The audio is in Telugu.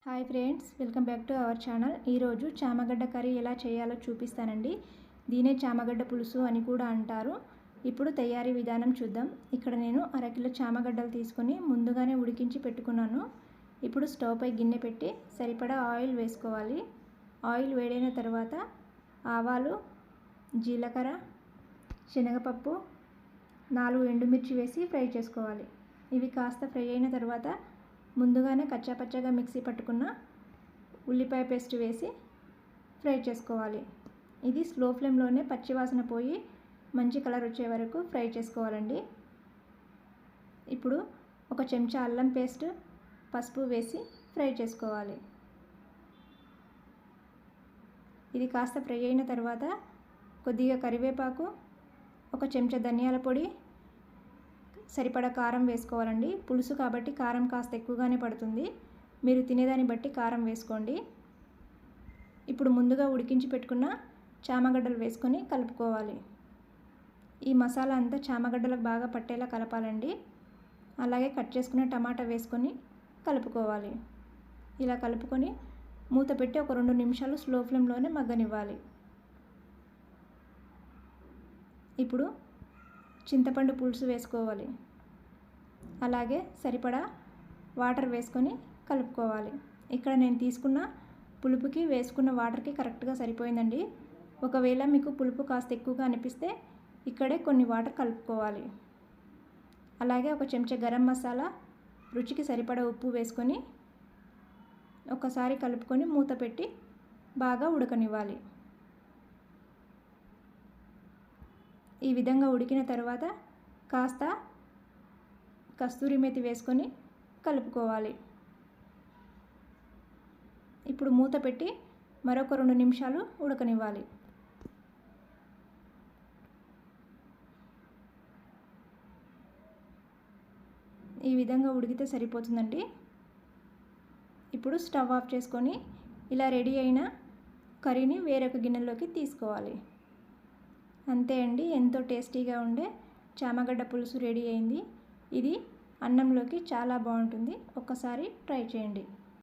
Hi friends, welcome back to our channel. ఈరోజు చామగడ్డ కర్రీ ఎలా చేయాలో చూపిస్తానండి. దీనే చామగడ్డ పులుసు అని కూడా అంటారు. ఇప్పుడు తయారీ విధానం చూద్దాం. ఇక్కడ నేను అరకిలో చామగడ్డలు తీసుకొని ముందుగానే ఉడికించి పెట్టుకున్నాను. ఇప్పుడు స్టవ్ పై గిన్నె పెట్టి సరిపడా ఆయిల్ వేసుకోవాలి. ఆయిల్ వేడైన తర్వాత ఆవాలు, జీలకర్ర, శనగపప్పు, 4 ఎండుమిర్చి వేసి ఫ్రై చేసుకోవాలి. ఇవి కాస్త ఫ్రై అయిన తర్వాత ముందుగానే కచ్చాపచ్చగా మిక్సీ పట్టుకున్న ఉల్లిపాయ పేస్ట్ వేసి ఫ్రై చేసుకోవాలి. ఇది స్లో ఫ్లేమ్లోనే పచ్చివాసన పోయి మంచి కలర్ వచ్చే వరకు ఫ్రై చేసుకోవాలండి. ఇప్పుడు ఒక చెంచా అల్లం పేస్ట్, పసుపు వేసి ఫ్రై చేసుకోవాలి. ఇది కాస్త ఫ్రై అయిన తర్వాత కొద్దిగా కరివేపాకు, ఒక చెంచా ధనియాల పొడి, సరిపడా కారం వేసుకోవాలండి. పులుసు కాబట్టి కారం కాస్త ఎక్కువగానే పడుతుంది. మీరు తినేదాన్ని బట్టి కారం వేసుకోండి. ఇప్పుడు ముందుగా ఉడికించి పెట్టుకున్న చామగడ్డలు వేసుకొని కలుపుకోవాలి. ఈ మసాలా అంతా చామగడ్డలకు బాగా పట్టేలా కలపాలండి. అలాగే కట్ చేసుకున్న టమాటా వేసుకొని కలుపుకోవాలి. ఇలా కలుపుకొని మూత పెట్టి ఒక 2 నిమిషాలు స్లో ఫ్లేమ్లోనే మగ్గనివ్వాలి. ఇప్పుడు చింతపండు పులుసు వేసుకోవాలి. అలాగే సరిపడా వాటర్ వేసుకొని కలుపుకోవాలి. ఇక్కడ నేను తీసుకున్న పులుపుకి వేసుకున్న వాటర్కి కరెక్ట్గా సరిపోయిందండి. ఒకవేళ మీకు పులుపు కాస్త ఎక్కువగా అనిపిస్తే ఇక్కడే కొన్ని వాటర్ కలుపుకోవాలి. అలాగే ఒక చెంచా గరం మసాలా, రుచికి సరిపడా ఉప్పు వేసుకొని ఒకసారి కలుపుకొని మూత పెట్టి బాగా ఉడకనివ్వాలి. ఈ విధంగా ఉడికిన తర్వాత కాస్త కస్తూరి మేతి వేసుకొని కలుపుకోవాలి. ఇప్పుడు మూత పెట్టి మరొక 2 నిమిషాలు ఉడకనివ్వాలి. ఈ విధంగా ఉడికితే సరిపోతుందండి. ఇప్పుడు స్టవ్ ఆఫ్ చేసుకొని ఇలా రెడీ అయిన కర్రీని వేరొక గిన్నెలోకి తీసుకోవాలి. అంతే అండి, ఎంతో టేస్టీగా ఉండే చామగడ్డ పులుసు రెడీ అయింది. ఇది అన్నంలోకి చాలా బాగుంటుంది. ఒక్కసారి ట్రై చేయండి.